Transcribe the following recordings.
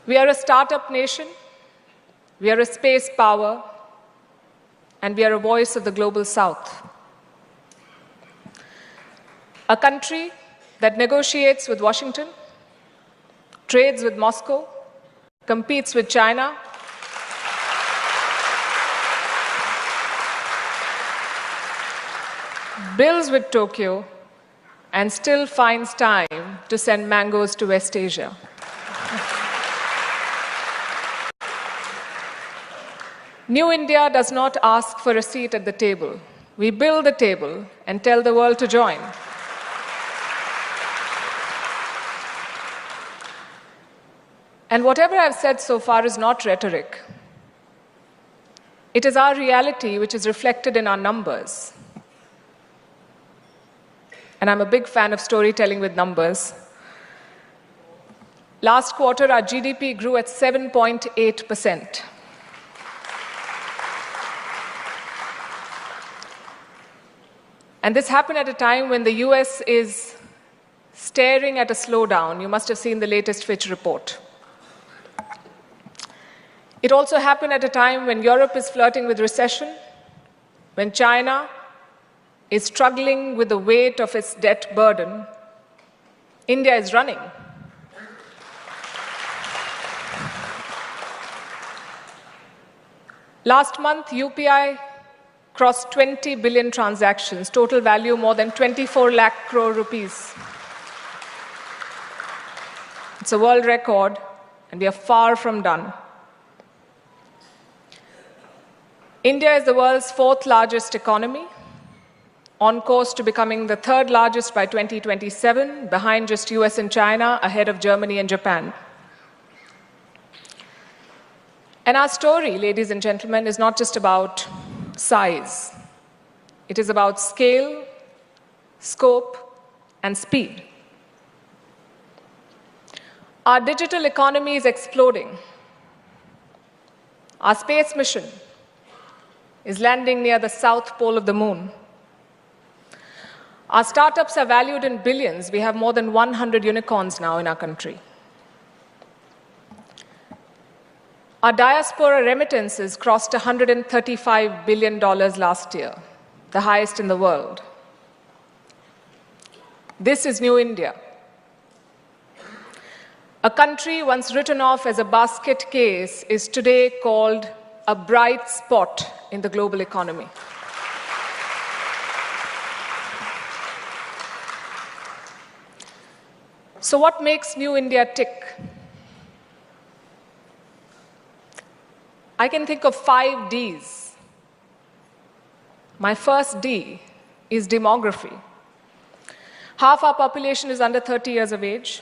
We are a startup nation, we are a space power, and we are a voice of the global south. A country that negotiates with Washington, trades with Moscow, competes with China, builds with Tokyo, and still finds time to send mangoes to West Asia. New India does not ask for a seat at the table. We build the table and tell the world to join. And whatever I've said so far is not rhetoric. It is our reality which is reflected in our numbers. And I'm a big fan of storytelling with numbers. Last quarter, our GDP grew at 7.8%. And this happened at a time when the US is staring at a slowdown. You must have seen the latest Fitch report. It also happened at a time when Europe is flirting with recession, when China is struggling with the weight of its debt burden. India is running. Last month, UPI crossed 20 billion transactions, total value more than 24 lakh crore rupees. It's a world record, and we are far from done. India is the world's fourth largest economy, on course to becoming the third largest by 2027, behind just US and China, ahead of Germany and Japan. And our story, ladies and gentlemen, is not just about size. It is about scale, scope, and speed. Our digital economy is exploding. Our space mission is landing near the south pole of the moon. Our startups are valued in billions. We have more than 100 unicorns now in our country. Our diaspora remittances crossed $135 billion last year, the highest in the world. This is New India. A country once written off as a basket case is today called a bright spot in the global economy. So what makes New India tick? I can think of 5 Ds. My first D is demography. Half our population is under 30 years of age.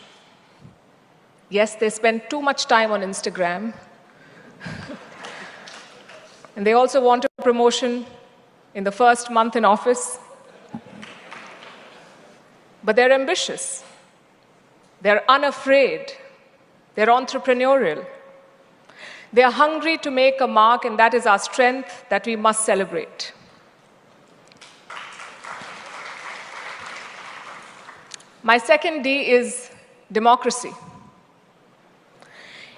Yes, they spend too much time on Instagram. And they also want a promotion in the first month in office. But they're ambitious. They're unafraid. They're entrepreneurial. They are hungry to make a mark, and that is our strength that we must celebrate. My second D is democracy.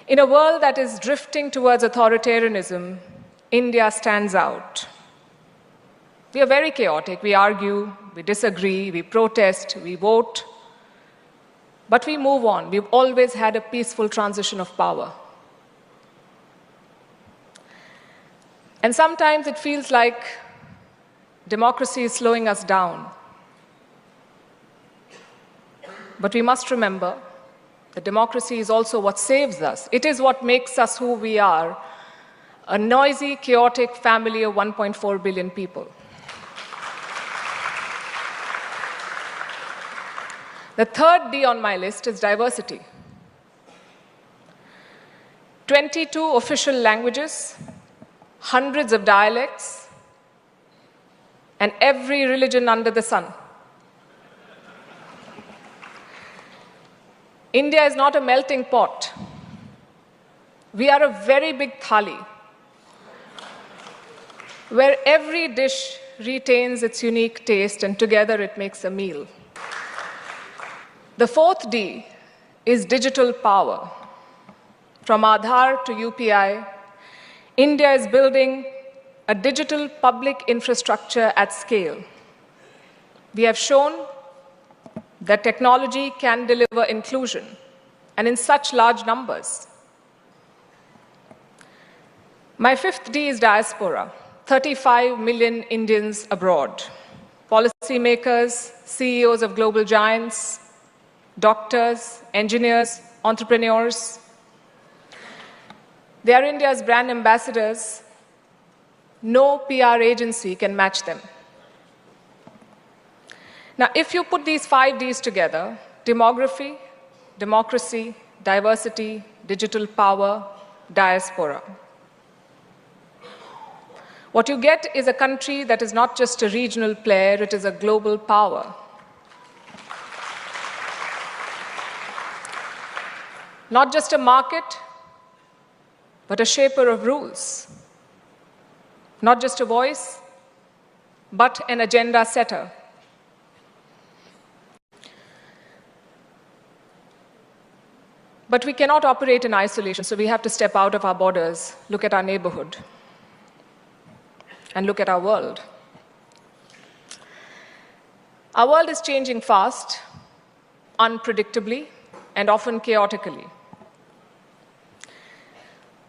In a world that is drifting towards authoritarianism, India stands out. We are very chaotic. We argue, we disagree, we protest, we vote. But we move on. We've always had a peaceful transition of power. And sometimes it feels like democracy is slowing us down. But we must remember that democracy is also what saves us. It is what makes us who we are, a noisy, chaotic family of 1.4 billion people. The third D on my list is diversity. 22 official languages, hundreds of dialects, and every religion under the sun. India is not a melting pot. We are a very big thali, where every dish retains its unique taste, and together it makes a meal. The fourth D is digital power. From Aadhaar to UPI, India is building a digital public infrastructure at scale. We have shown that technology can deliver inclusion, and in such large numbers. My fifth D is diaspora, 35 million Indians abroad. Policymakers, CEOs of global giants, doctors, engineers, entrepreneurs. They are India's brand ambassadors. No PR agency can match them. Now, if you put these 5 Ds together, demography, democracy, diversity, digital power, diaspora, what you get is a country that is not just a regional player, it is a global power. Not just a market, but a shaper of rules. Not just a voice, but an agenda setter. But we cannot operate in isolation, so we have to step out of our borders, look at our neighborhood, and look at our world. Our world is changing fast, unpredictably, and often chaotically.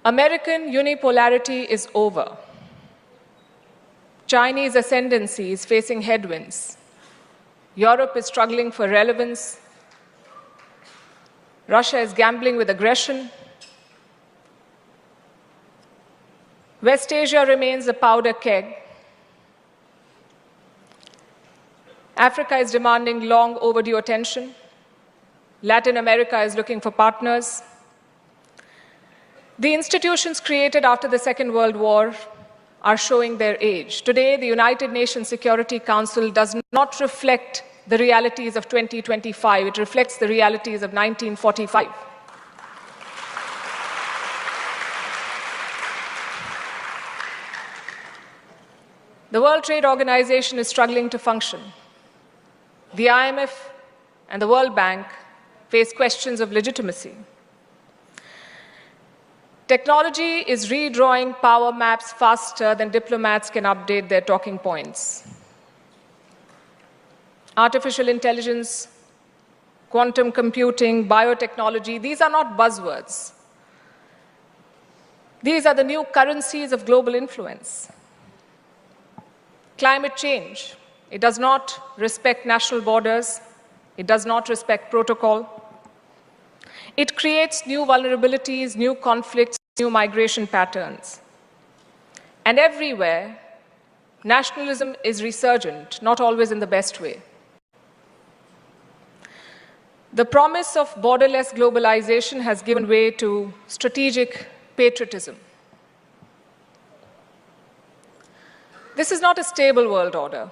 American unipolarity is over. Chinese ascendancy is facing headwinds. Europe is struggling for relevance. Russia is gambling with aggression. West Asia remains a powder keg. Africa is demanding long overdue attention. Latin America is looking for partners. The institutions created after the Second World War are showing their age. Today, the United Nations Security Council does not reflect the realities of 2025. It reflects the realities of 1945. The World Trade Organization is struggling to function. The IMF and the World Bank face questions of legitimacy. Technology is redrawing power maps faster than diplomats can update their talking points. Artificial intelligence, quantum computing, biotechnology, these are not buzzwords. These are the new currencies of global influence. Climate change, it does not respect national borders. It does not respect protocol. It creates new vulnerabilities, new conflicts, new migration patterns. And everywhere, nationalism is resurgent, not always in the best way. The promise of borderless globalization has given way to strategic patriotism. This is not a stable world order.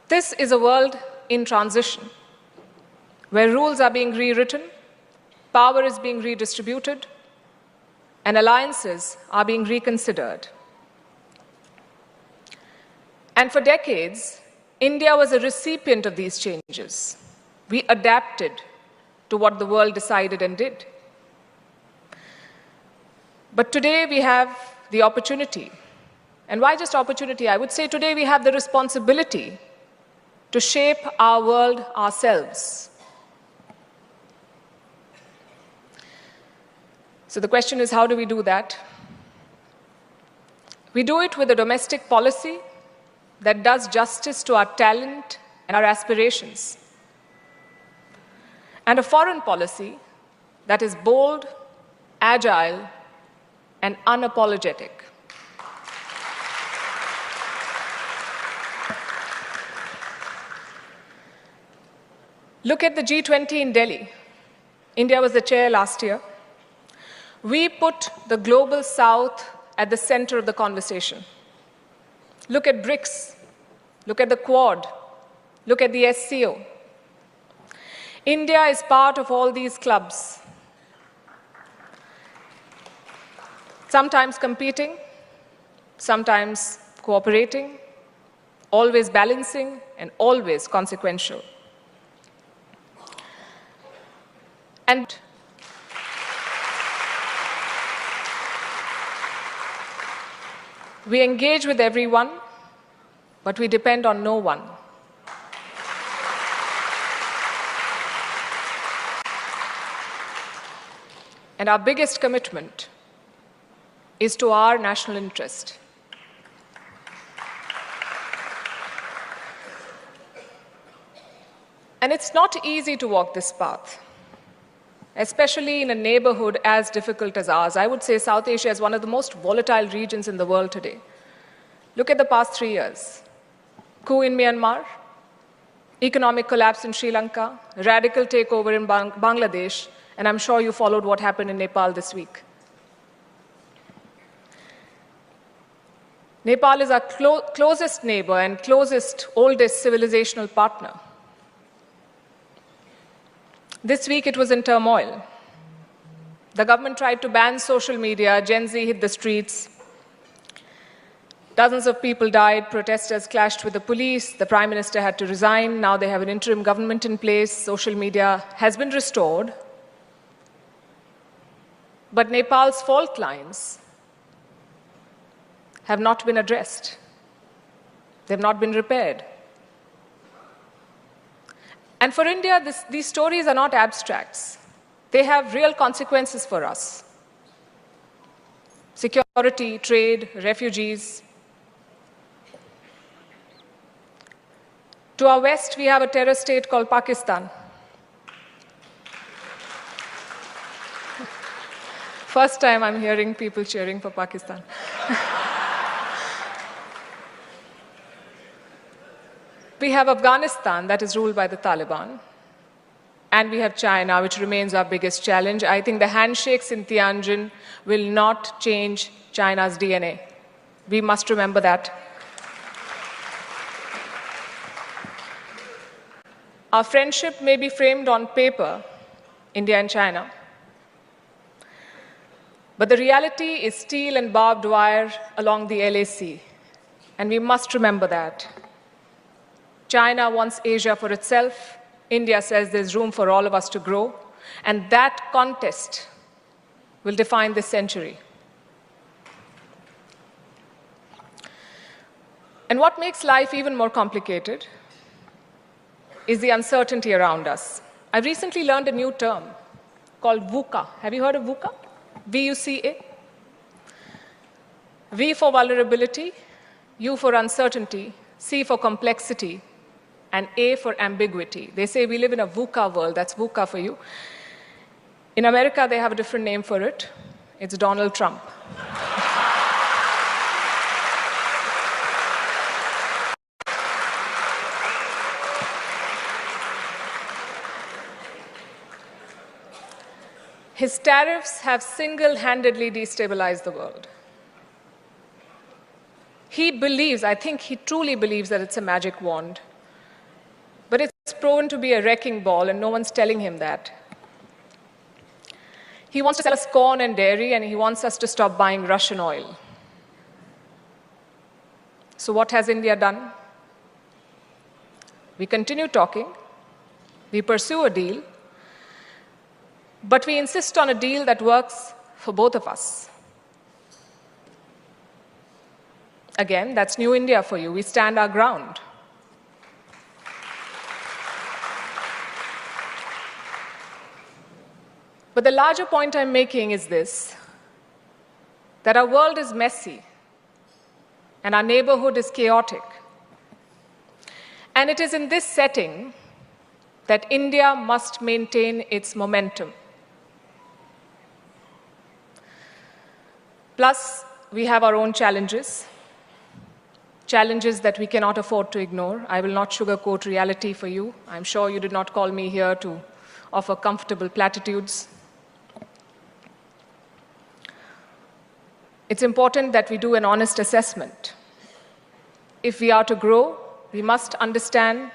This is a world in transition, where rules are being rewritten, power is being redistributed, and alliances are being reconsidered. And for decades, India was a recipient of these changes. We adapted to what the world decided and did. But today we have the opportunity. And why just opportunity? I would say today we have the responsibility to shape our world ourselves. So the question is, how do we do that? We do it with a domestic policy that does justice to our talent and our aspirations, and a foreign policy that is bold, agile, and unapologetic. Look at the G20 in Delhi. India was the chair last year. We put the global south at the center of the conversation. Look at BRICS. Look at the Quad. Look at the SCO. India is part of all these clubs, sometimes competing, sometimes cooperating, always balancing, and always consequential. We engage with everyone, but we depend on no one. And our biggest commitment is to our national interest. And it's not easy to walk this path, especially in a neighborhood as difficult as ours. I would say South Asia is one of the most volatile regions in the world today. Look at the past 3 years. Coup in Myanmar, economic collapse in Sri Lanka, radical takeover in Bangladesh, and I'm sure you followed what happened in Nepal this week. Nepal is our closest neighbor and closest, oldest civilizational partner. This week it was in turmoil. The government tried to ban social media, Gen Z hit the streets. Dozens of people died, protesters clashed with the police, the prime minister had to resign, now they have an interim government in place, social media has been restored. But Nepal's fault lines have not been addressed. They've not been repaired. And for India, these stories are not abstracts. They have real consequences for us. Security, trade, refugees. To our west, we have a terror state called Pakistan. First time I'm hearing people cheering for Pakistan. We have Afghanistan that is ruled by the Taliban. And we have China, which remains our biggest challenge. I think the handshakes in Tianjin will not change China's DNA. We must remember that. Our friendship may be framed on paper, India and China. But the reality is steel and barbed wire along the LAC. And we must remember that. China wants Asia for itself. India says there's room for all of us to grow. And that contest will define this century. And what makes life even more complicated is the uncertainty around us. I recently learned a new term called VUCA. Have you heard of VUCA? V-U-C-A. V for vulnerability, U for uncertainty, C for complexity, and A for ambiguity. They say we live in a VUCA world. That's VUCA for you. In America, they have a different name for it. It's Donald Trump. His tariffs have single-handedly destabilized the world. He believes, I think he truly believes that it's a magic wand. But it's proven to be a wrecking ball, and no one's telling him that. He wants to sell us corn and dairy, and he wants us to stop buying Russian oil. So what has India done? We continue talking. We pursue a deal. But we insist on a deal that works for both of us. Again, that's new India for you. We stand our ground. But the larger point I'm making is this, that our world is messy and our neighborhood is chaotic. And it is in this setting that India must maintain its momentum. Plus, we have our own challenges, challenges that we cannot afford to ignore. I will not sugarcoat reality for you. I'm sure you did not call me here to offer comfortable platitudes. It's important that we do an honest assessment. If we are to grow, we must understand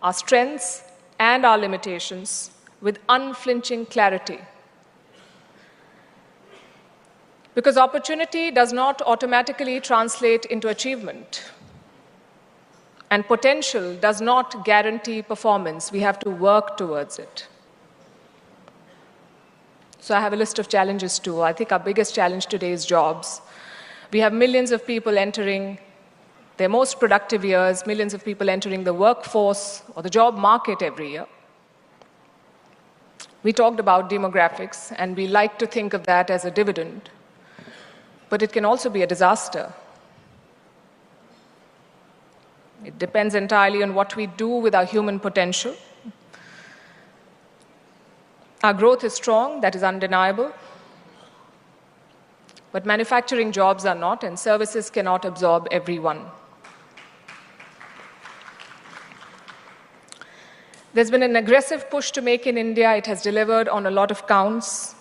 our strengths and our limitations with unflinching clarity. Because opportunity does not automatically translate into achievement. And potential does not guarantee performance. We have to work towards it. So I have a list of challenges too. I think our biggest challenge today is jobs. We have millions of people entering their most productive years, millions of people entering the workforce or the job market every year. We talked about demographics, and we like to think of that as a dividend, but it can also be a disaster. It depends entirely on what we do with our human potential. Our growth is strong, that is undeniable, but manufacturing jobs are not, and services cannot absorb everyone. There's been an aggressive push to make in India. It has delivered on a lot of counts.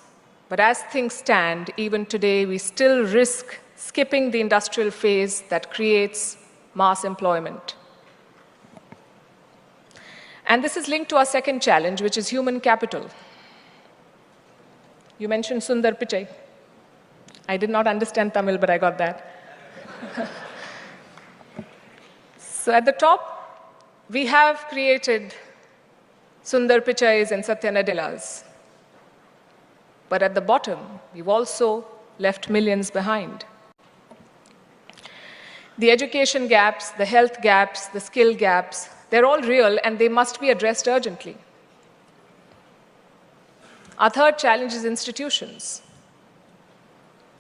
But as things stand, even today, we still risk skipping the industrial phase that creates mass employment. And this is linked to our second challenge, which is human capital. You mentioned Sundar Pichai. I did not understand Tamil, but I got that. So at the top, we have created Sundar Pichais and Satya Nadellas. But at the bottom, we've also left millions behind. The education gaps, the health gaps, the skill gaps, they're all real and they must be addressed urgently. Our third challenge is institutions.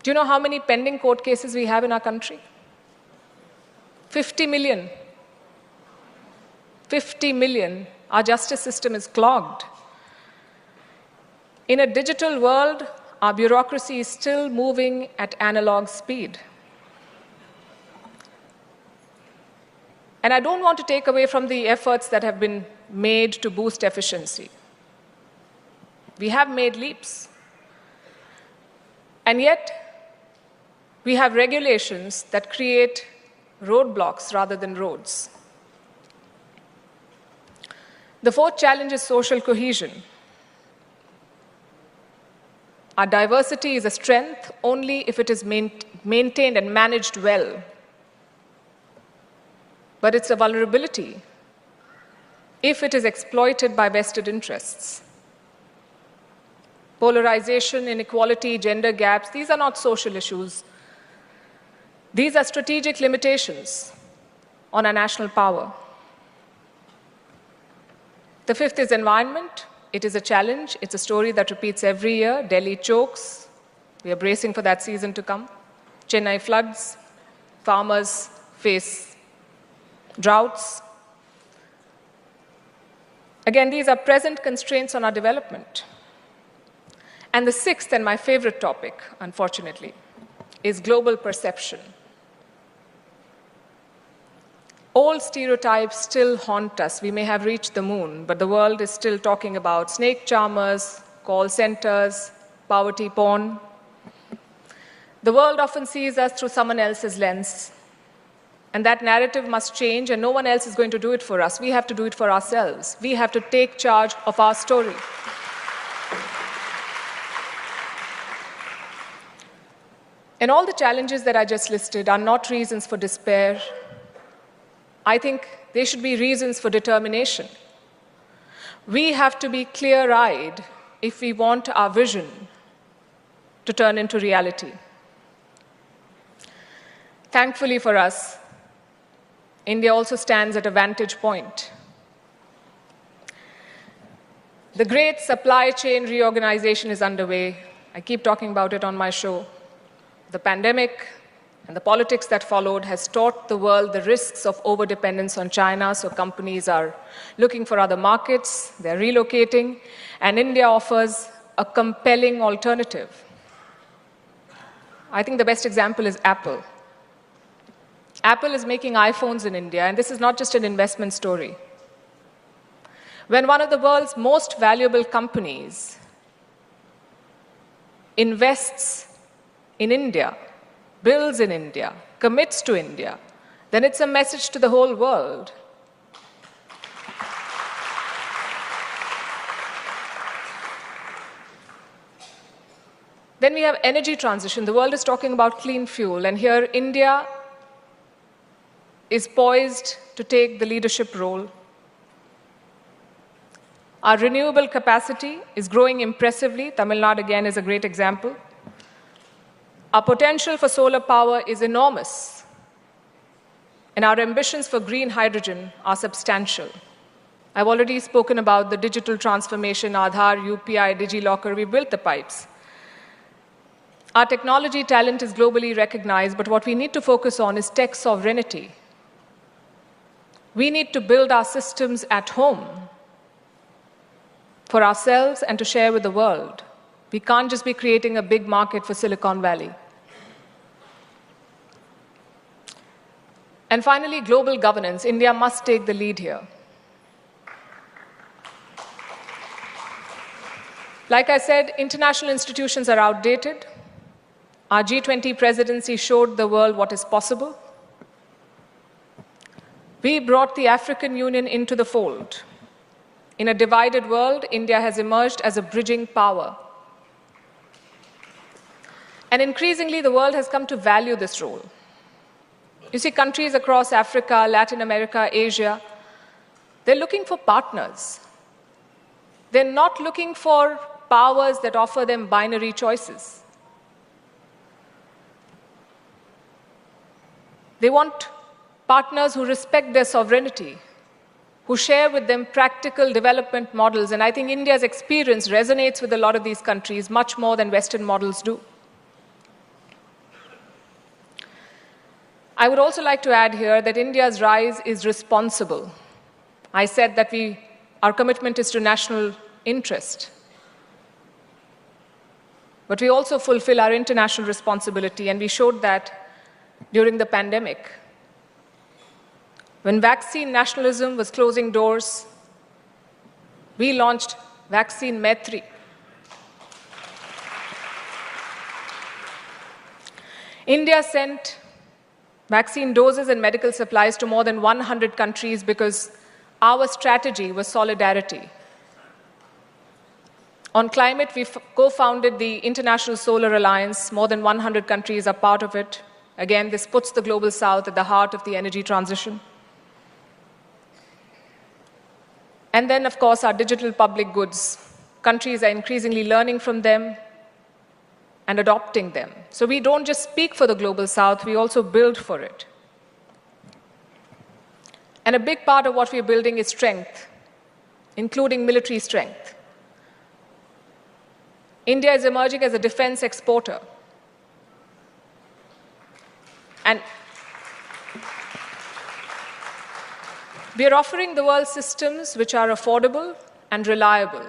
Do you know how many pending court cases we have in our country? 50 million. 50 million. Our justice system is clogged. In a digital world, our bureaucracy is still moving at analog speed. And I don't want to take away from the efforts that have been made to boost efficiency. We have made leaps. And yet, we have regulations that create roadblocks rather than roads. The fourth challenge is social cohesion. Our diversity is a strength only if it is maintained and managed well. But it's a vulnerability if it is exploited by vested interests. Polarization, inequality, gender gaps, these are not social issues. These are strategic limitations on our national power. The fifth is environment. It is a challenge. It's a story that repeats every year. Delhi chokes. We are bracing for that season to come. Chennai floods. Farmers face droughts. Again, these are present constraints on our development. And the sixth, and my favorite topic, unfortunately, is global perception. Old stereotypes still haunt us. We may have reached the moon, but the world is still talking about snake charmers, call centers, poverty porn. The world often sees us through someone else's lens. And that narrative must change, and no one else is going to do it for us. We have to do it for ourselves. We have to take charge of our story. And all the challenges that I just listed are not reasons for despair. I think they should be reasons for determination. We have to be clear-eyed if we want our vision to turn into reality. Thankfully for us, India also stands at a vantage point. The great supply chain reorganization is underway. I keep talking about it on my show. The pandemic and the politics that followed has taught the world the risks of overdependence on China, so companies are looking for other markets, they're relocating, and India offers a compelling alternative. I think the best example is Apple. Apple is making iPhones in India, and this is not just an investment story. When one of the world's most valuable companies invests in India, builds in India, commits to India, then it's a message to the whole world. Then we have energy transition. The world is talking about clean fuel, and here India is poised to take the leadership role. Our renewable capacity is growing impressively. Tamil Nadu, again, is a great example. Our potential for solar power is enormous, and our ambitions for green hydrogen are substantial. I've already spoken about the digital transformation, Aadhaar, UPI, DigiLocker. We built the pipes. Our technology talent is globally recognized, but what we need to focus on is tech sovereignty. We need to build our systems at home for ourselves and to share with the world. We can't just be creating a big market for Silicon Valley. And finally, global governance. India must take the lead here. Like I said, international institutions are outdated. Our G20 presidency showed the world what is possible. We brought the African Union into the fold. In a divided world, India has emerged as a bridging power. And increasingly, the world has come to value this role. You see, countries across Africa, Latin America, Asia, they're looking for partners. They're not looking for powers that offer them binary choices. They want partners who respect their sovereignty, who share with them practical development models. And I think India's experience resonates with a lot of these countries much more than Western models do. I would also like to add here that India's rise is responsible. I said that our commitment is to national interest. But we also fulfill our international responsibility, and we showed that during the pandemic. When vaccine nationalism was closing doors, we launched Vaccine Maitri. India sent vaccine doses and medical supplies to more than 100 countries because our strategy was solidarity. On climate, we co-founded the International Solar Alliance. More than 100 countries are part of it. Again, this puts the Global South at the heart of the energy transition. And then, of course, our digital public goods. Countries are increasingly learning from them and adopting them. So we don't just speak for the Global South, we also build for it. And a big part of what we're building is strength, including military strength. India is emerging as a defense exporter. And we are offering the world systems which are affordable and reliable.